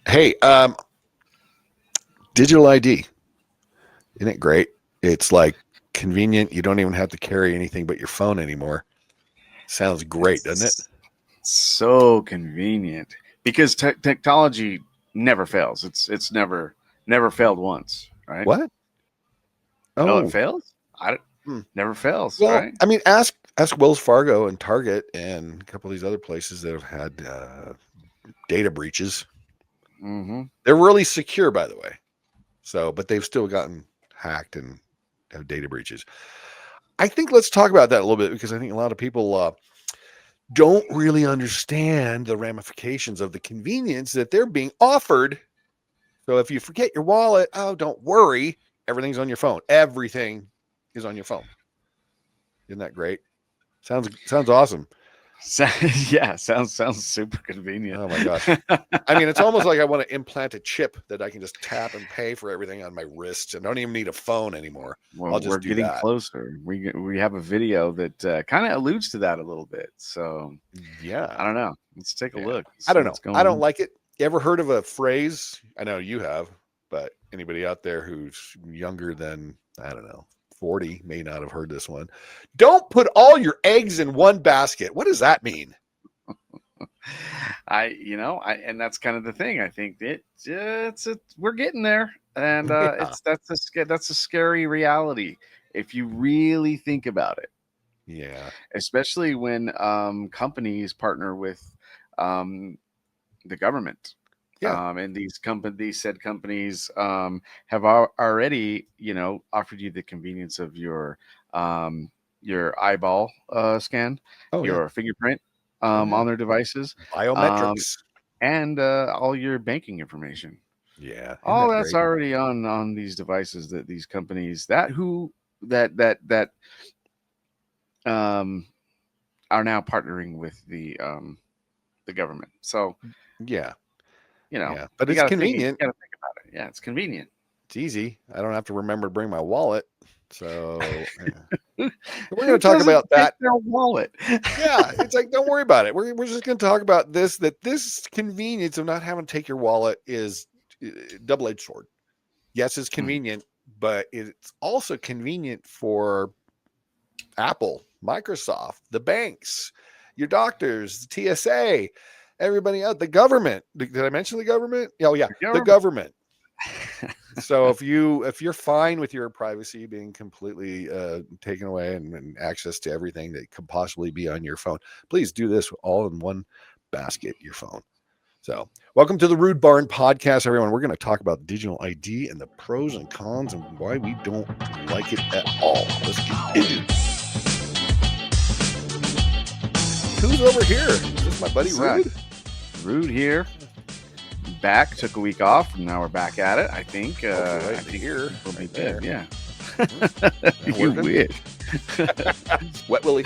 Hey, digital ID, isn't it great? It's like convenient. You don't even have to carry anything but your phone anymore. Sounds great, doesn't it? It's so convenient because technology never fails. It's never failed once, right? What? Oh, it Oh, fails? I don't, hmm. never fails, Well, right? I mean, ask Wells Fargo and Target and a couple of these other places that have had data breaches. Mm-hmm. They're really secure, by the way. So, but they've still gotten hacked and have data breaches. I think let's talk about that a little bit because I think a lot of people don't really understand the ramifications of the convenience that they're being offered. So if you forget your wallet, oh, don't worry. Everything's on your phone. Everything is on your phone. Isn't that great? Sounds awesome. So, yeah, sounds super convenient. Oh my gosh. I mean, it's almost like I want to implant a chip that I can just tap and pay for everything on my wrists and don't even need a phone anymore. Well, I'll we're just do getting that. closer. We have a video that kind of alludes to that a little bit. So Yeah. I don't know. Let's take a Yeah. look. I See don't know. what's I going don't on. like it. You ever heard of a phrase? I know you have, but anybody out there who's younger than, I don't know, 40 may not have heard this one. Don't put all your eggs in one basket. What does that mean? And that's kind of the thing. I think we're getting there, and Yeah. it's that's a scary reality if you really think about it, Yeah. especially when companies partner with um, the government. Yeah. And these said companies have already, offered you the convenience of your eyeball scan, Oh, yeah. your fingerprint Oh, yeah. on their devices, um, Biometrics. and all your banking information. Yeah. Isn't All that that's great? already on these devices that these companies that um, are now partnering with the government. So Yeah. Yeah. But you it's got to think. You convenient. got to think about it. Yeah, it's convenient. It's easy. I don't have to remember to bring my wallet. So, yeah. Who So we're going who to talk doesn't about take that. their wallet? Yeah, it's like don't worry about it. We're just going to talk about this. That this convenience of not having to take your wallet is double edged sword. Yes, it's Mm, convenient, but it's also convenient for Apple, Microsoft, the banks, your doctors, the TSA, everybody out, the government. Did I mention the government? Oh yeah, the the government. government. So if you're fine with your privacy being completely taken away and access to everything that could possibly be on your phone, please do this all in one basket. Your phone. So, welcome to the Rude Barn podcast, everyone. We're going to talk about digital ID and the pros and cons and why we don't like it at all. Let's get into it. Who's over here? Is this my buddy Zach, Rude? Rude here. Back. Took a week off, and now we're back at it. I think. Hopefully, right I in the think ear, we'll be right there. good. Yeah. You Working. wish. Wet Willie.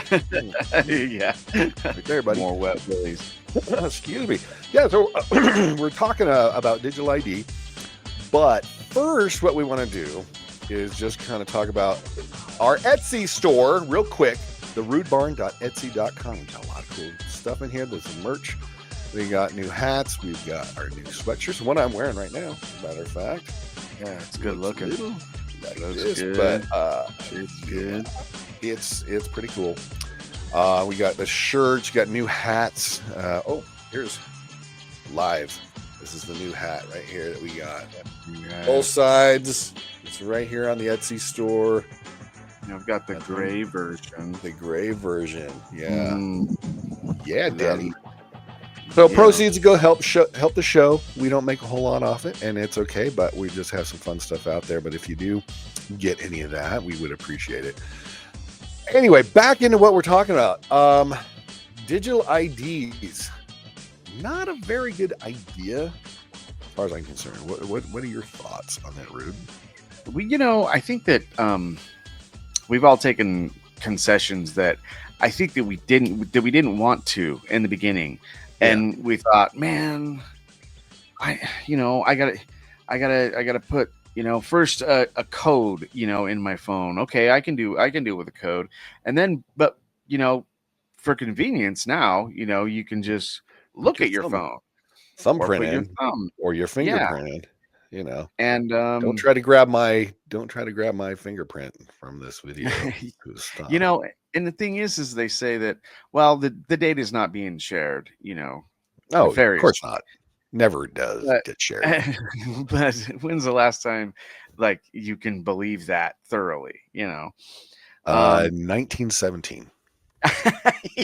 Yeah. Right there, buddy. More wet willies. Excuse me. Yeah, so we're talking about digital ID. But first, what we want to do is just kind of talk about our Etsy store real quick, therudebarn.etsy.com. We've got a lot of cool stuff in here. There's some merch. We got new hats. We've got our new sweatshirts. One I'm wearing right now, as a matter of fact. Yeah, it's good Looks looking. little like Looks this, good. but It's good. it's pretty cool. We got the shirts, got new hats. Oh, here's live. This is the new hat right here that we got. Both sides. It's right here on the Etsy store. I've got the gray version. The gray version. Yeah. Mm, Yeah, and daddy. then, So yeah. proceeds go help the show. We don't make a whole lot off it, and it's okay, but we just have some fun stuff out there. But if you do get any of that, we would appreciate it. Anyway, back into what we're talking about. Digital IDs. Not a very good idea, as far as I'm concerned. What are your thoughts on that, Rude? I think that we've all taken concessions that I think that we didn't want to in the beginning, and we thought, man, I gotta put first a code in my phone. Okay, I can do it with a code, and then but for convenience now you can just look at your phone. or thumbprint put your in thumb. or your Yeah, fingerprint in. You know, and don't try to grab my fingerprint from this video. you Stop. know, and the thing is they say that, well, the data is not being shared, Oh, of course nefariously. not. Never does But get shared. but when's the last time like you can believe that thoroughly? Um, 1917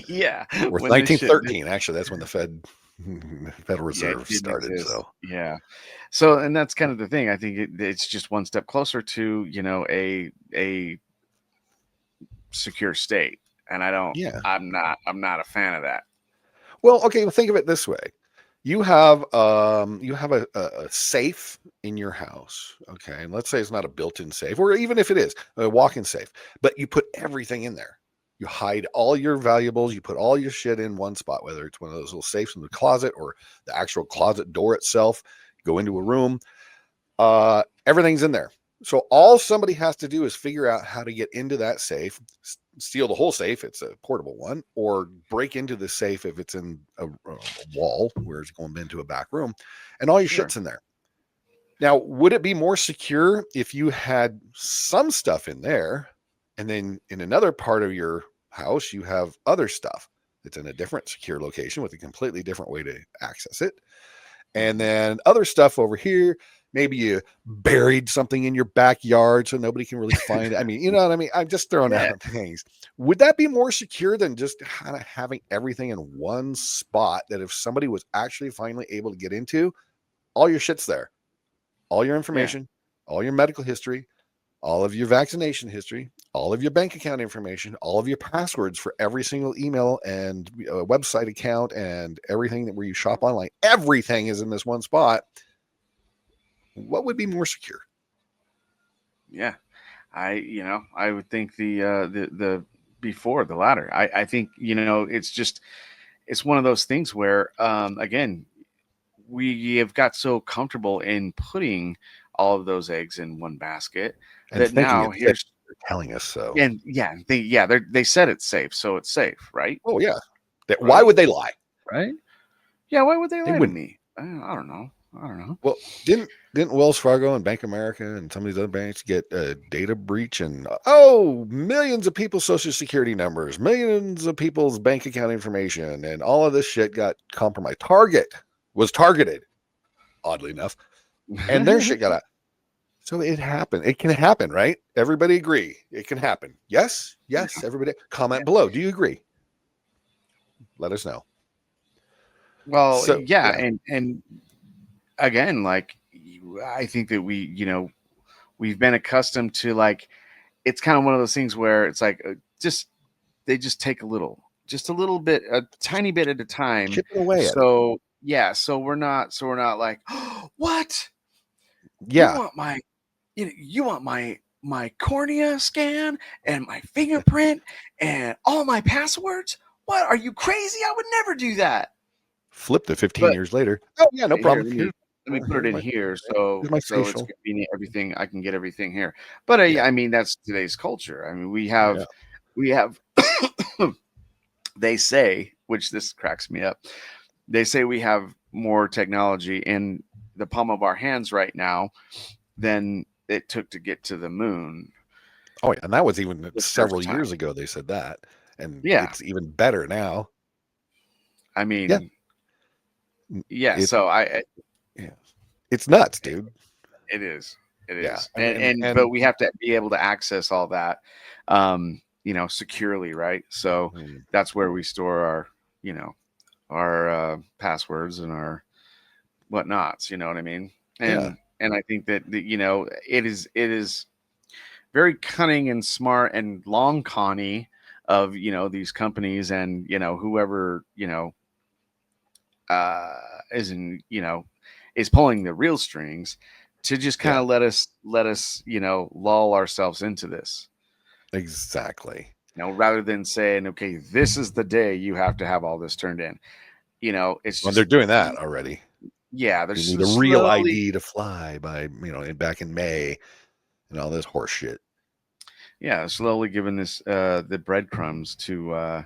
yeah, or when this shit did, 1913. Actually, that's when the Federal yeah, Reserve didn't started. exist. So Yeah. So, and that's kind of the thing. I think it's just one step closer to, a secure state. And yeah. I'm not a fan of that. Well, okay. Well, think of it this way: you have a safe in your house. Okay, and let's say it's not a built-in safe, or even if it is a walk-in safe, but you put everything in there. You hide all your valuables. You put all your shit in one spot, whether it's one of those little safes in the closet or the actual closet door itself. Go into a room. Everything's in there. So all somebody has to do is figure out how to get into that safe, steal the whole safe. It's a portable one, or break into the safe if it's in a wall where it's going into a back room, and all your Sure. shit's in there. Now, would it be more secure if you had some stuff in there, and then in another part of your house you have other stuff that's in a different secure location with a completely different way to access it? And then other stuff over here, maybe you buried something in your backyard so nobody can really find it. I mean, you know what I mean? I'm just throwing Yeah. out things. Would that be more secure than just kind of having everything in one spot that if somebody was actually finally able to get into, all your shit's there, all your information, all your medical history, all of your vaccination history, all of your bank account information, all of your passwords for every single email and website account and everything that where you shop online, everything is in this one spot. What would be more secure? Yeah. I would think the before the latter. I think, it's one of those things where, again, we have got so comfortable in putting all of those eggs in one basket And that thinking now it's safe, here's, they're telling us so. and yeah, they said it's safe, so it's safe, right? Oh yeah. Why Right? would they lie? Right? Yeah. Why would they They lie to wouldn't. me? I don't know. I don't know. Well, didn't Wells Fargo and Bank of America and some of these other banks get a data breach and millions of people's social security numbers, millions of people's bank account information, and all of this shit got compromised. Target was targeted, oddly enough, and their shit got out. So it happened. It can happen, right? Everybody agree it can happen. Yes, yes. Everybody comment below. Do you agree? Let us know. Well, So yeah, yeah, and again, like I think that we've been accustomed to, like, it's kind of one of those things where it's like, just they just take just a little bit, a tiny bit at a time. chipping away at it. So yeah, so we're not like, oh, what? You Yeah, want my you want my cornea scan and my fingerprint and all my passwords? What, are you crazy? I would never do that. flipped it 15 But years later. Oh yeah, no here, problem. let me put it Here's in my here, here's my so it's facial. convenient. Everything, I can get everything here. But Yeah, I mean, that's today's culture. I mean, yeah, we have they say, which this cracks me up. They say we have more technology in the palm of our hands right now than it took to get to the moon oh yeah, and that was even the several first time. years ago. They said that, and Yeah, it's even better now. I Yeah, mean, yeah. it So yeah, it's nuts, dude. it is, Yeah, and but we have to be able to access all that, securely, right? So mm, that's where we store our, you know, passwords and our whatnots. You know what I mean? yeah, And I think that it is very cunning and smart and long conny of these companies and whoever uh is in is pulling the real strings to just kind yeah, of let us lull ourselves into this, exactly. rather than saying, okay, this is the day you have to have all this turned in. It's Well, they're just, doing that already. yeah, they're You need a real slowly, ID to fly by back in May and all this horse shit. yeah, slowly giving this the breadcrumbs to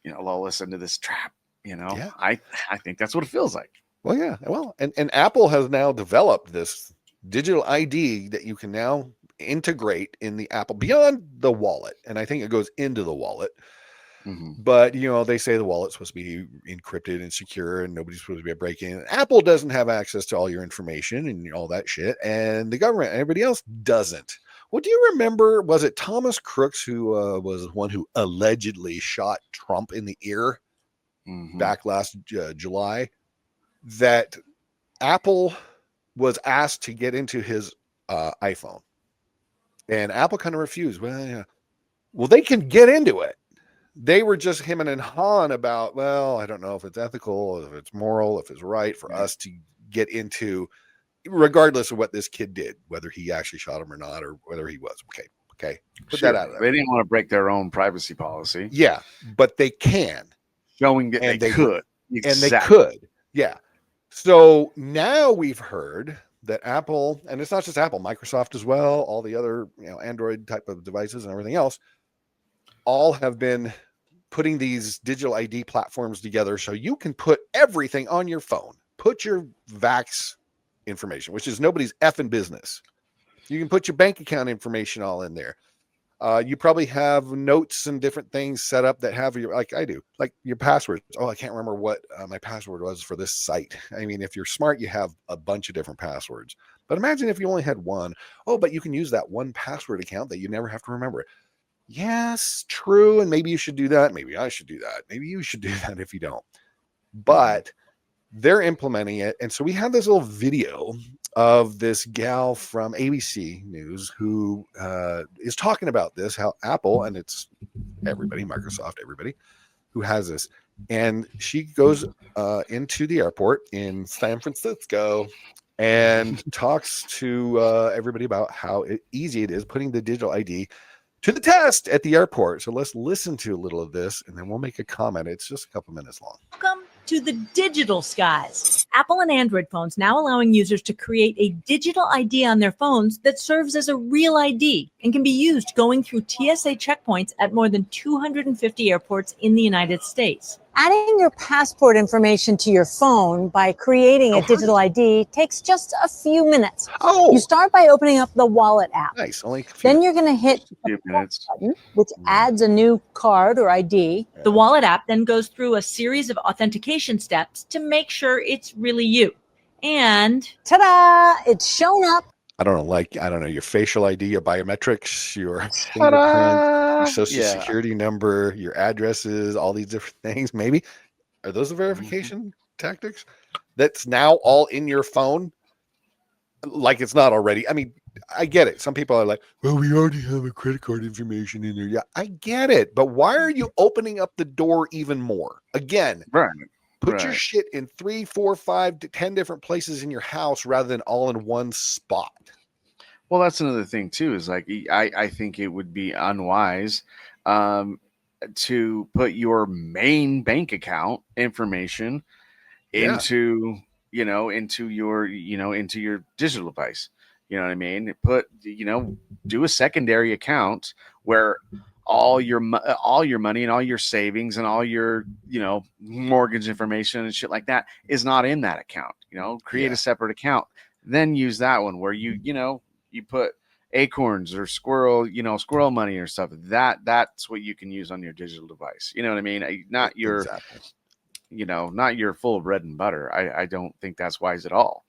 lull us into this trap, Yeah. I think that's what it feels like. Well, yeah. Well, and Apple has now developed this digital ID that you can now integrate in the Apple beyond the wallet. And I think it goes into the wallet. Mm-hmm. But, they say the wallet's supposed to be encrypted and secure and nobody's supposed to be breaking it. Apple doesn't have access to all your information and all that shit. And the government and everybody else doesn't. Well, do you remember, was it Thomas Crooks who was the one who allegedly shot Trump in the ear back last July? That Apple was asked to get into his iPhone. And Apple kind of refused. Well, they can get into it. They were just him and Han about, well, I don't know if it's ethical, if it's moral, if it's right for us to get into, regardless of what this kid did, whether he actually shot him or not, or whether he was. Okay. Put that out of there. They didn't want to break their own privacy policy. Yeah, but they can. Showing that they could. Exactly. And they could. Yeah. So now we've heard that Apple, and it's not just Apple, Microsoft as well, all the other, Android type of devices and everything else, all have been putting these digital ID platforms together so you can put everything on your phone. Put your Vax information, which is nobody's effing business. You can put your bank account information all in there. You probably have notes and different things set up that have your, like I do, like your passwords. Oh, I can't remember what my password was for this site. I mean, if you're smart, you have a bunch of different passwords. But imagine if you only had one. Oh, but you can use that one password account that you never have to remember it. Yes, true. And maybe you should do that. Maybe I should do that. Maybe you should do that if you don't. But they're implementing it. And so we have this little video of this gal from ABC News who is talking about this, how Apple, and it's everybody, Microsoft, everybody who has this. And she goes into the airport in San Francisco and talks to everybody about how easy it is putting the digital ID to the test at the airport. So let's listen to a little of this and then we'll make a comment. It's just a couple minutes long. Welcome to the digital skies. Apple and Android phones now allowing users to create a digital ID on their phones that serves as a real ID and can be used going through TSA checkpoints at more than 250 airports in the United States. Adding your passport information to your phone by creating a digital ID takes just a few minutes. You start by opening up the Wallet app. Nice. Only then you're going to hit the button, which adds a new card or ID. The Wallet app then goes through a series of authentication steps to make sure it's really you. And ta-da! It's shown up. I don't know, your facial ID, your biometrics, your fingerprint, your social security number, your addresses, all these different things. Maybe are those the verification tactics that's now all in your phone? Like it's not already. I mean, I get it. Some people are like, well, we already have a credit card information in there. Yeah, I get it. But why are you opening up the door even more? Again, put your shit in 3, 4, 5, 10 different places in your house rather than all in one spot. Well, that's another thing too, is like, I think it would be unwise to put your main bank account information into your digital device. You know what I mean? Do a secondary account where all your money and all your savings and all your, mortgage information and shit like that is not in that account. Create a separate account, then use that one where you put Acorns or squirrel money or stuff. That's what you can use on your digital device. You know what I mean? Not your, not your full bread and butter. I don't think that's wise at all.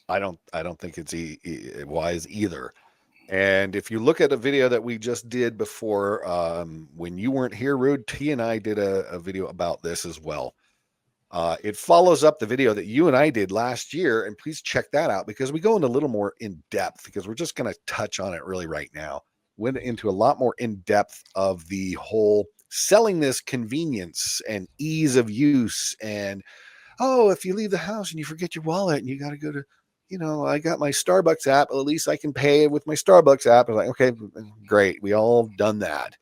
I don't think it's wise either. And if you look at a video that we just did before, when you weren't here, Rude, T and I did a video about this as well. It follows up the video that you and I did last year, and please check that out because we go into a little more in depth because we're just going to touch on it really right now. Went into a lot more in depth of the whole selling this convenience and ease of use. And, if you leave the house and you forget your wallet and you got to go to, I got my Starbucks app. At least I can pay with my Starbucks app. I was like, okay, great. We all done that.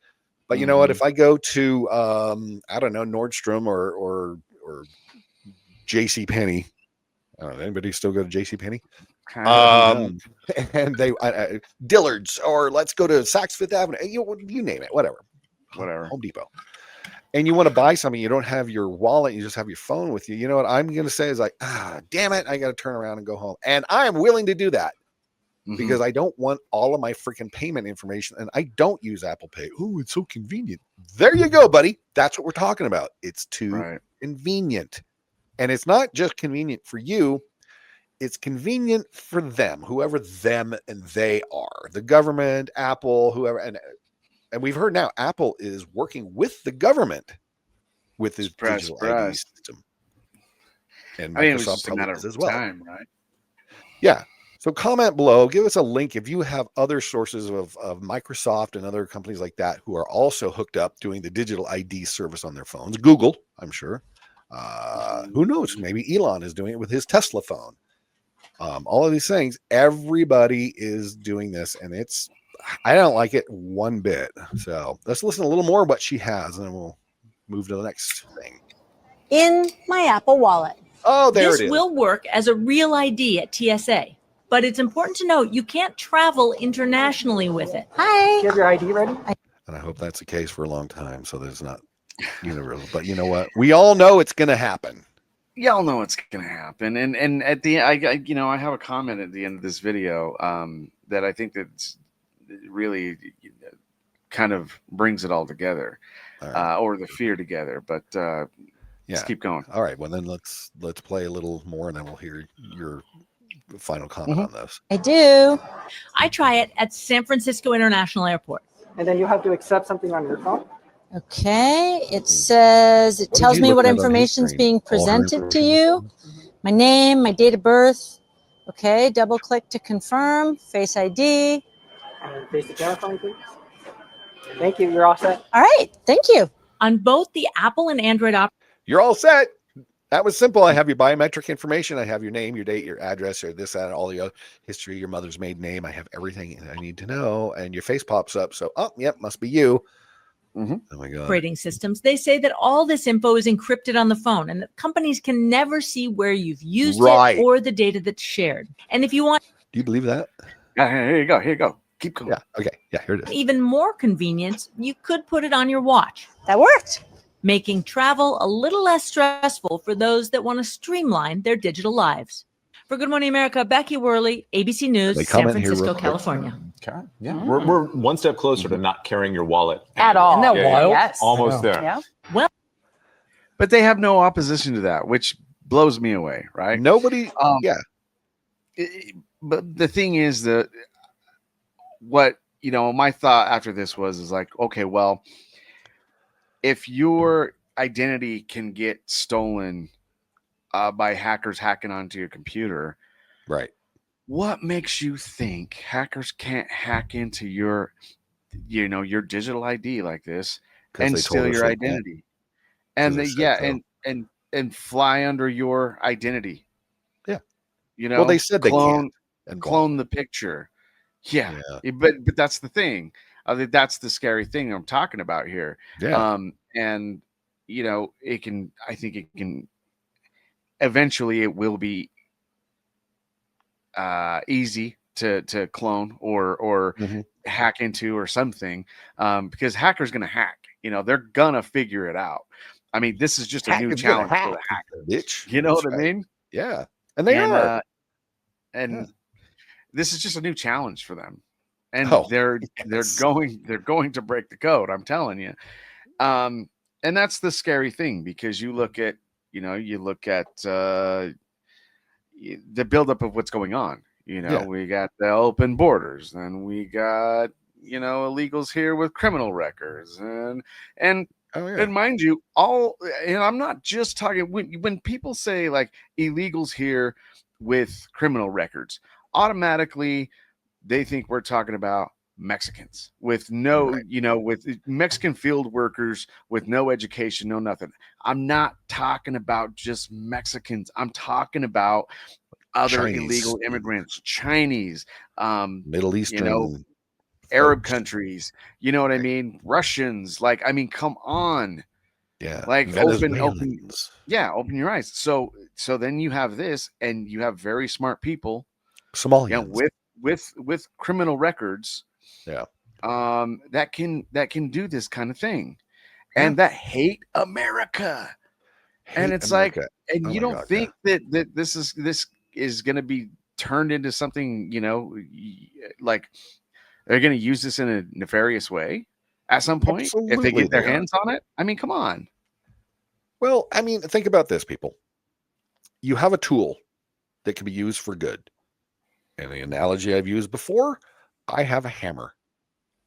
But you know what? If I go to, I don't know, Nordstrom or JCPenney, I don't know, anybody still go to JCPenney? And they, Dillard's, or let's go to Saks Fifth Avenue. You name it, whatever. Home Depot. and you want to buy something, you don't have your wallet, you just have your phone with you. You know what I'm going to say is like, damn it, I got to turn around and go home. And I am willing to do that because I don't want all of my freaking payment information, and I don't use Apple Pay. Oh, it's so convenient. There you go, buddy. That's what we're talking about. It's too convenient. And it's not just convenient for you. It's convenient for them, whoever them and they are, the government, Apple, whoever. And we've heard now Apple is working with the government with this digital ID system. And Microsoft I mean, it was just a matter of as well. time, right? Yeah. So comment below, give us a link if you have other sources of Microsoft and other companies like that who are also hooked up doing the digital ID service on their phones. Google, I'm sure. Who knows? Maybe Elon is doing it with his Tesla phone. All of these things, everybody is doing this, and I don't like it one bit. So let's listen a little more what she has, and then we'll move to the next thing. In my Apple Wallet. Oh, there This it is. will work as a real ID at TSA, but it's important to note you can't travel internationally with it. Hi. Do you have your ID ready? And I hope that's the case for a long time, so that it's not universal. But you know what? We all know it's going to happen. Y'all know what's going to happen. And at the I have a comment at the end of this video that I think that's really kind of brings it all together, or the fear together. But let's keep going. All right. Well, then let's play a little more, and then we'll hear your final comment on this. I do. I try it at San Francisco International Airport. And then you have to accept something on your phone. Okay. It says, it tells me what information is being presented to you. My name, my date of birth. Okay. Double click to confirm. Face ID. And face the camera for me, please. Thank you. You're all set. All right. Thank you. On both the Apple and Android You're all set. That was simple. I have your biometric information. I have your name, your date, your address, or this, that, all your history, your mother's maiden name. I have everything I need to know. And your face pops up. So, yep, must be you. Oh my God. operating systems, they say that all this info is encrypted on the phone and that companies can never see where you've used it or the data that's shared. And if you want, do you believe that? Yeah, here you go. Here you go. Keep going. Yeah. Okay. Yeah. Here it is. even more convenience, you could put it on your watch. That worked. Making travel a little less stressful for those that want to streamline their digital lives. For Good Morning America, Becky Worley, ABC News, San Francisco, California. Okay. Yeah. We're one step closer to not carrying your wallet at all. Yeah, yeah. Yes. Almost there. Yeah. Well, but they have no opposition to that, which blows me away, right? Nobody. But the thing is that what, my thought after this is like, okay, well, if your identity can get stolen by hackers hacking onto your computer, right? What makes you think hackers can't hack into your digital ID like this and steal your identity? And and fly under your identity. Yeah. Well, they said they clone can the picture. Yeah. But that's the thing. That's the scary thing I'm talking about here. Yeah. And I think it can eventually it will be easy to clone or hack into or something, because hackers going to hack. They're gonna figure it out. I mean, this is just a new challenge for the hacker, bitch. You know what I mean? Yeah, and they are. This is just a new challenge for them, and they're going to break the code. I'm telling you. And that's the scary thing, because you look at the buildup of what's going on. We got the open borders, and we got illegals here with criminal records, and mind you, I'm not just talking when people say like illegals here with criminal records, automatically they think we're talking about Mexicans with with Mexican field workers with no education, no nothing. I'm not talking about just Mexicans. I'm talking about other illegal immigrants, Chinese, Middle Eastern, Arab countries. You know what I mean? Russians. Come on. Yeah. Open your eyes. So then you have this, and you have very smart people, Somalians, with criminal records. Yeah. That can do this kind of thing. and that hate America. And Hate it's America. like, and Oh you my don't God, think that this is going to be turned into something, like they're going to use this in a nefarious way at some point if they Absolutely get their they are. hands on it. I mean, come on. Well, I mean, think about this, people. You have a tool that can be used for good. And the analogy I've used before, I have a hammer.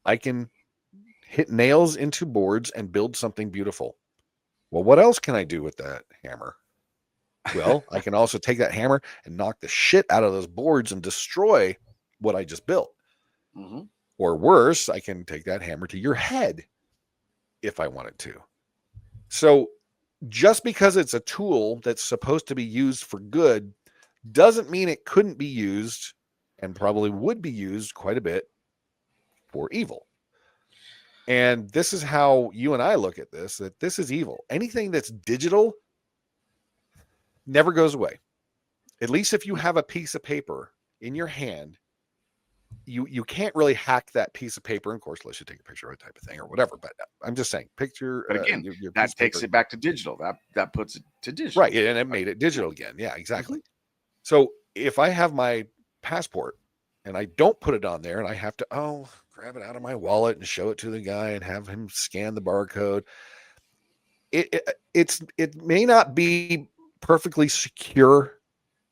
I can hit nails into boards and build something beautiful. Well, what else can I do with that hammer? Well, I can also take that hammer and knock the shit out of those boards and destroy what I just built. Mm-hmm. Or worse, I can take that hammer to your head if I wanted to. So just because it's a tool that's supposed to be used for good doesn't mean it couldn't be used, and probably would be used quite a bit, for evil. And this is how you and I look at this, that this is evil. Anything that's digital never goes away. At least if you have a piece of paper in your hand, you can't really hack that piece of paper. And of course, unless you take a picture of it type of thing or whatever. But I'm just saying, picture. But again, your piece that of takes paper. it back to digital. That puts it to digital. Right. And it made it digital again. Yeah, exactly. So if I have my passport and I don't put it on there and I have to, grab it out of my wallet and show it to the guy and have him scan the barcode, it may not be perfectly secure,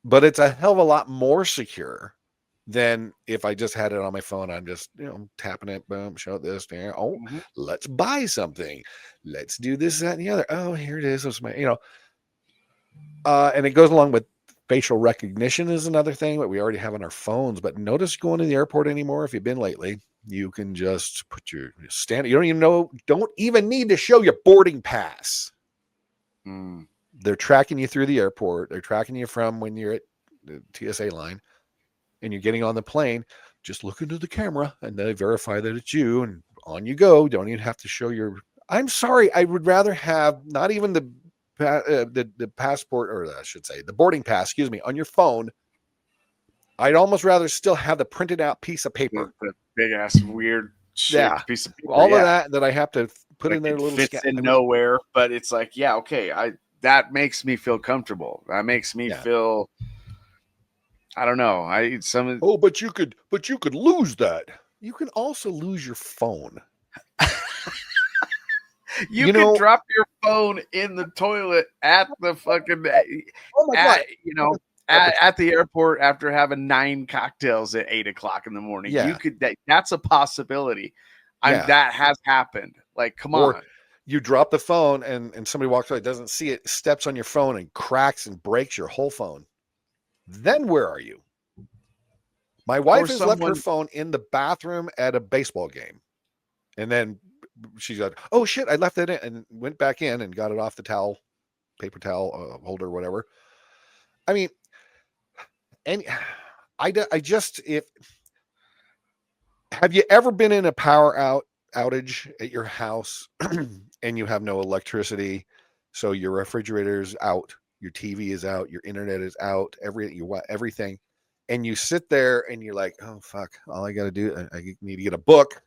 but it's a hell of a lot more secure than if I just had it on my phone. I'm just, tapping it, boom, show it this, there. Oh, let's buy something. Let's do this, that, and the other. Oh, here it is. It's my, and it goes along with facial recognition is another thing that we already have on our phones. But notice going to the airport anymore, if you've been lately, you can just put your stand. You don't even need to show your boarding pass. They're tracking you through the airport. They're tracking you from when you're at the TSA line and you're getting on the plane. Just look into the camera and they verify that it's you, and on you go. Don't even have to show your. I'm sorry. I would rather have not even the passport, or I should say the boarding pass, on your phone. I'd almost rather still have the printed out piece of paper. The big ass weird piece of paper. All of that I have to put like in their little fits in nowhere, but it's like, yeah, okay. That makes me feel comfortable. That makes me feel, I don't know. But you could lose that. You can also lose your phone. You can drop your phone in the toilet at the fucking, at the airport after having 9 cocktails at 8:00 in the morning. Yeah. You could, that's a possibility. That has happened. Like, come on. You drop the phone and somebody walks by, doesn't see it, steps on your phone and cracks and breaks your whole phone. Then where are you? My wife has left her phone in the bathroom at a baseball game. And then she's like, oh shit, I left it in, and went back in and got it off the paper towel holder, whatever. I mean, and have you ever been in a power outage at your house and you have no electricity? So your refrigerator's out, your TV is out, your internet is out, everything. And you sit there and you're like, oh fuck, all I got to do, I need to get a book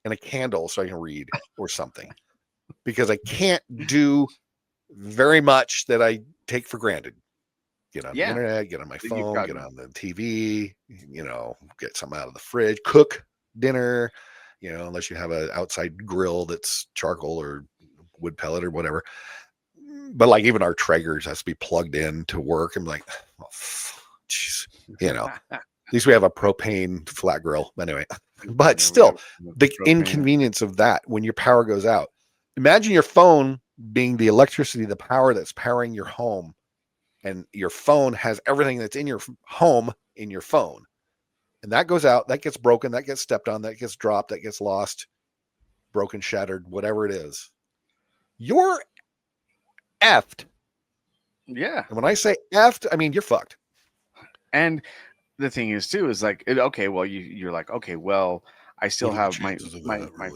and a candle so I can read or something, because I can't do very much that I take for granted. Get on the internet, get on my phone, get on the TV, get something out of the fridge, cook dinner, unless you have an outside grill that's charcoal or wood pellet or whatever. But like even our Traegers has to be plugged in to work. I'm like, oh, jeez, at least we have a propane flat grill anyway. But still, the inconvenience of that when your power goes out. Imagine your phone being the electricity, the power that's powering your home, and your phone has everything that's in your home in your phone. And that goes out, that gets broken, that gets stepped on, that gets dropped, that gets lost, broken, shattered, whatever it is. You're effed. Yeah. And when I say effed, I mean you're fucked. And the thing is too, is like, okay, well, you're like, okay, well, I still have my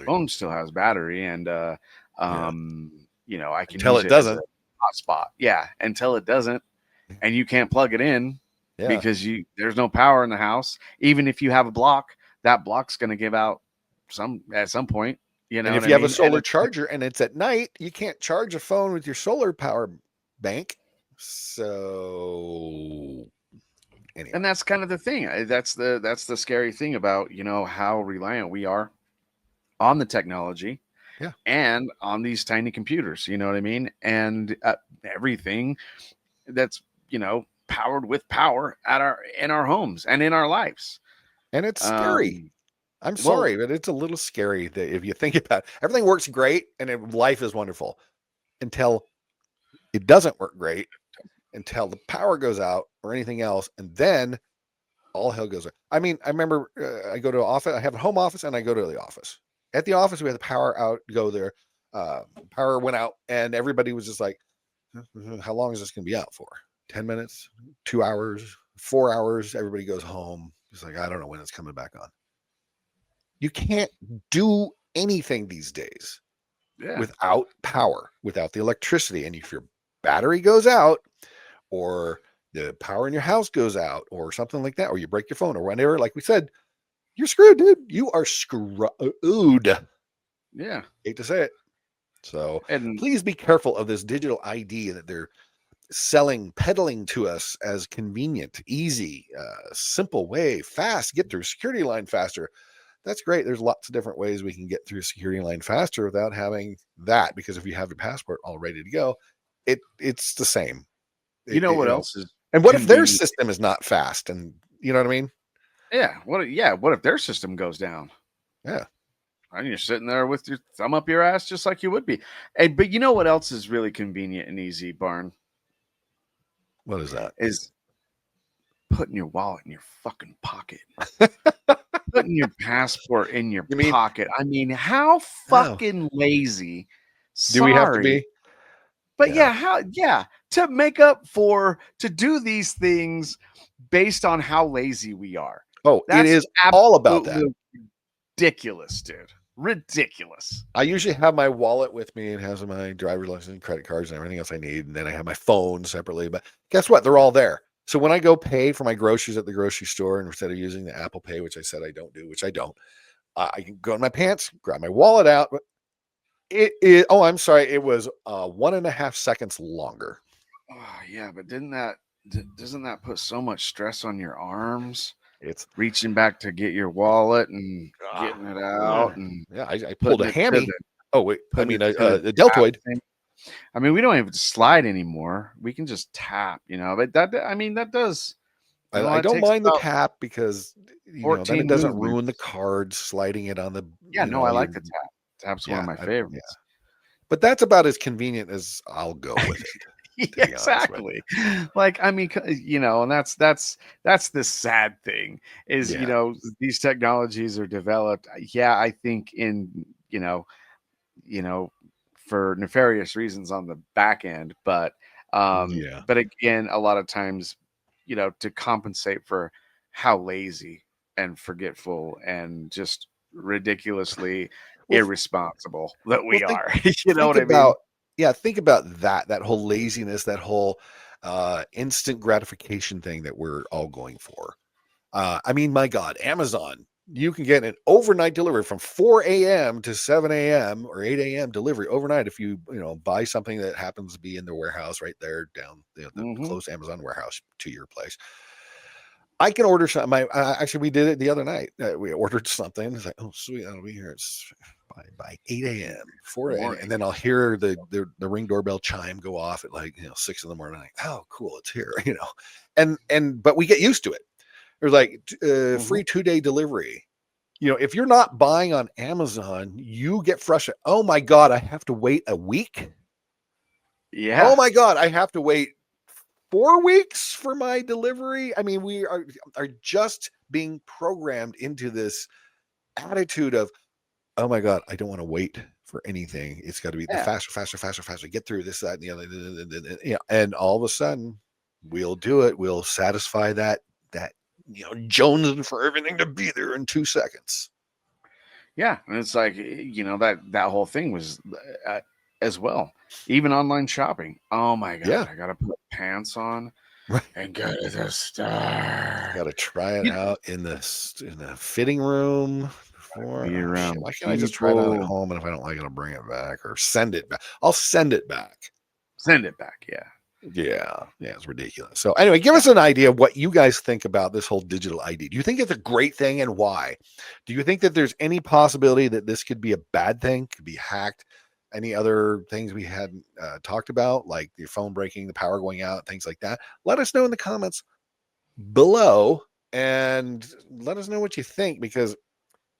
phone still has battery, and I can until use it doesn't. as a hotspot. Yeah, until it doesn't, and you can't plug it in because there's no power in the house. Even if you have a block, that block's going to give out at some point. You know, And if what you I have a mean? And solar it's charger and it's at night, you can't charge a phone with your solar power bank. So anyway, and that's kind of the thing. That's the scary thing about, you know, how reliant we are on the technology. Yeah. And on these tiny computers, you know what I mean? And everything that's, you know, powered with power in our homes and in our lives. and it's scary. Um, I'm well, sorry, but it's a little scary that if you think about it, everything works great and life is wonderful until it doesn't work great, until the power goes out or anything else, and then all hell goes. I mean, I remember I go to office. I have a home office, and I go to the office. At the office, we had the power out. Go there. Power went out, and everybody was just like, "How long is this going to be out for? 10 minutes? 2 hours? 4 hours?" Everybody goes home. It's like, I don't know when it's coming back on. You can't do anything these days yeah. without power, without the electricity. And if your battery goes out, or the power in your house goes out, or something like that, or you break your phone, or whatever, like we said, you're screwed, dude. You are screwed. Yeah. Hate to say it. So And please be careful of this digital ID that they're peddling to us as convenient, easy, simple way, fast, get through security line faster. That's great. There's lots of different ways we can get through security line faster without having that, because if you have your passport all ready to go, it's the same. you know what else is And what if their convenient? system is not fast? And you know what I mean? Yeah. What if their system goes down? Yeah. And you're sitting there with your thumb up your ass just like you would be. Hey, but you know what else is really convenient and easy, Barn? What is that? Is putting your wallet in your fucking pocket. Putting your passport in your You mean- pocket. I mean, how fucking lazy. Do we have to Sorry. be? But Yeah. to make up to do these things based on how lazy we are. Oh, That's it is all about that. absolutely ridiculous, dude. Ridiculous. I usually have my wallet with me. It has my driver's license, credit cards, and everything else I need. And then I have my phone separately. But guess what? They're all there. So when I go pay for my groceries at the grocery store, and instead of using the Apple Pay, which I said I don't do, which I don't, I can go in my pants, grab my wallet out. But I'm sorry. It was 1.5 seconds longer. Oh, yeah, but doesn't that put so much stress on your arms? It's Reaching back to get your wallet and getting it out, and yeah. I pulled a putting it to hammy. the- Oh wait, I putting mean it to a deltoid. I mean, we don't even slide anymore. We can just tap, you know. But that does. You know, I it don't takes mind the about tap because then 14 it doesn't movements. ruin the cards sliding it on the. Yeah, you no, know, I like your- the tap. Tap's one of my Yeah, favorites. But that's about as convenient as I'll go with it. Yeah, be honest with exactly. Like, I mean, you know, and that's the sad thing is, Yeah. you know, these technologies are developed. Yeah, I think in, you know, for nefarious reasons on the back end, but Yeah. but again, a lot of times, you know, to compensate for how lazy and forgetful and just ridiculously Well, irresponsible that we well, are. You know what I think mean? about think about that whole laziness, that whole instant gratification thing that we're all going for. I mean, my God, Amazon, you can get an overnight delivery from 4 a.m. to 7 a.m. or 8 a.m. delivery overnight if you buy something that happens to be in the warehouse right there down the Mhm. close Amazon warehouse to your place. I can order something. Actually, we did it the other night. We ordered something. It's like, oh, sweet, that'll be here. It's by 8 a.m., 4 a.m. Morning. And then I'll hear the ring doorbell chime go off at 6 in the morning. Like, oh, cool, it's here. But we get used to it. There's like free 2-day delivery. If you're not buying on Amazon, you get frustrated. Oh my God, I have to wait a week. Yeah. Oh my God, I have to wait 4 weeks for my delivery. I mean, we are just being programmed into this attitude of, oh my God, I don't want to wait for anything. It's got to be the faster. Get through this, that, and the other. And all of a sudden, we'll do it. We'll satisfy that jonesing for everything to be there in 2 seconds. Yeah, and it's like, that whole thing was as well. Even online shopping. Oh my God, Yeah. I gotta put pants on Right. and go to the store. Got to try it out in the fitting room before. Be Oh, around shit, why can't I just try it out at people. home? And if I don't like it, I'll bring it back or send it back. I'll send it back. Send it back. Yeah. Yeah, it's ridiculous. So anyway, give us an idea of what you guys think about this whole digital ID. Do you think it's a great thing and why? Do you think that there's any possibility that this could be a bad thing, could be hacked? Any other things we hadn't talked about, like your phone breaking, the power going out, things like that? Let us know in the comments below and let us know what you think, because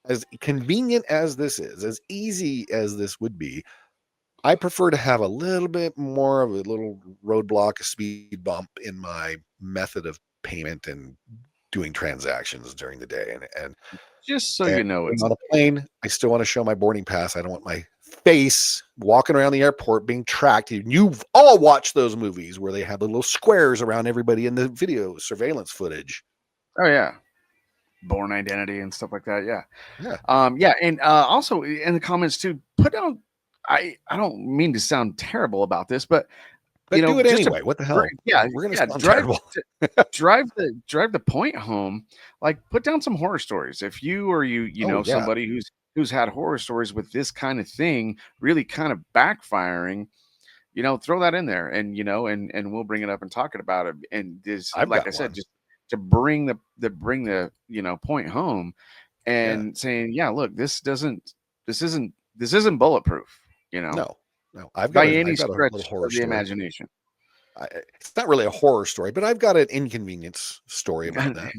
as convenient as this is, as easy as this would be, I prefer to have a little bit more of a little roadblock, a speed bump in my method of payment and doing transactions during the day. And Just so and you know, it's on a plane, I still want to show my boarding pass. I don't want my face walking around the airport being tracked. You've all watched those movies where they have the little squares around everybody in the video surveillance footage. oh yeah, Born Identity and stuff like that. Yeah. Yeah. And also in the comments too, put down. I don't mean to sound terrible about this, but But do it just anyway. What the hell? yeah, We're gonna yeah, sound drive, terrible. drive the point home. Like, put down some horror stories. If you or you Oh, know yeah. somebody who's had horror stories with this kind of thing really kind of backfiring, throw that in there, and and we'll bring it up and talk about it. And this, I've like got I said, one. just to bring the point home, and saying, yeah, look, this isn't bulletproof, No. I've by got any a stretch little horror of the story. imagination. It's not really a horror story, but I've got an inconvenience story about that.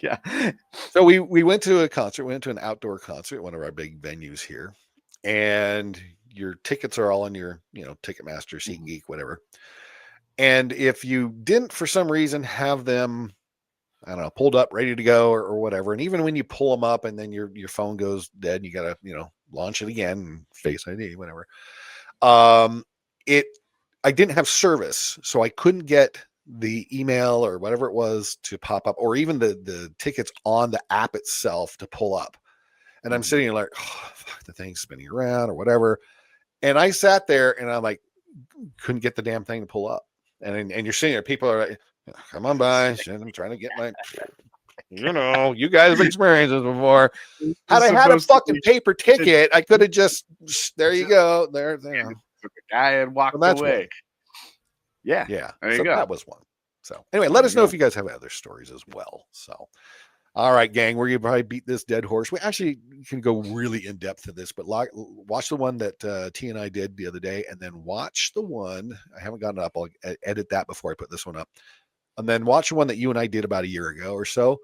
Yeah. So we went to a concert. We went to an outdoor concert at one of our big venues here, and your tickets are all on your, Ticketmaster, SeatGeek, whatever. And if you didn't, for some reason, have them, I don't know, pulled up, ready to go, or whatever, and even when you pull them up and then your phone goes dead, and you gotta, launch it again, Face ID, whatever. I didn't have service, so I couldn't get the email or whatever it was to pop up, or even the tickets on the app itself to pull up. And I'm sitting there like, oh, fuck, the thing's spinning around or whatever. And I sat there and I'm like, couldn't get the damn thing to pull up. And you're sitting there, people are like, come on by. Shit, I'm trying to get my, you guys have experienced this before. Had I had a fucking paper ticket, I could have just, there you go. There. Took a guy and walked Well, that's away. one. Yeah. Yeah. There you So go. that was one. So anyway, let us know go. if you guys have other stories as well. So, all right, gang, we're gonna probably beat this dead horse. We actually can go really in depth to this, but watch the one that T and I did the other day, and then watch the one I haven't gotten up. I'll edit that before I put this one up, and then watch the one that you and I did about a year ago or so,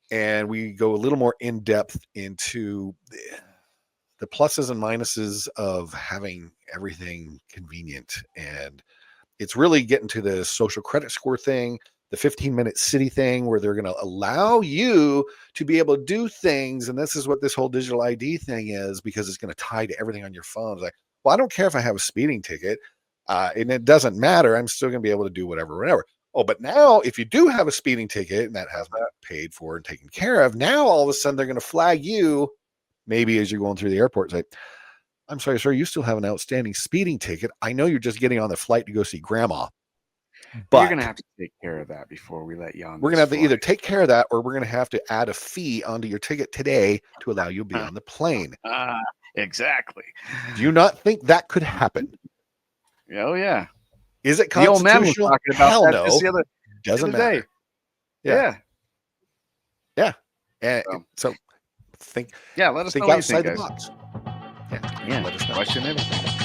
and we go a little more in depth into the pluses and minuses of having everything convenient. And it's really getting to the social credit score thing, the 15-minute city thing, where they're going to allow you to be able to do things. And this is what this whole digital ID thing is, because it's going to tie to everything on your phone. It's like, well, I don't care if I have a speeding ticket and it doesn't matter. I'm still going to be able to do whatever. Oh, but now if you do have a speeding ticket and that has been paid for and taken care of, now all of a sudden they're going to flag you, maybe as you're going through the airport, say, I'm sorry, sir, you still have an outstanding speeding ticket. I know you're just getting on the flight to go see grandma, but you're going to have to take care of that before we let you on. We're going to have to either take care of that, or we're going to have to add a fee onto your ticket today to allow you to be on the plane. Exactly. Do you not think that could happen? Oh, yeah. Is it The old man was constitutional? talking about Hell that no. just the other Doesn't day. matter. Yeah. And so think Yeah. Let us know think what you think, outside the guys. box. Yeah. Let us know. Question everything.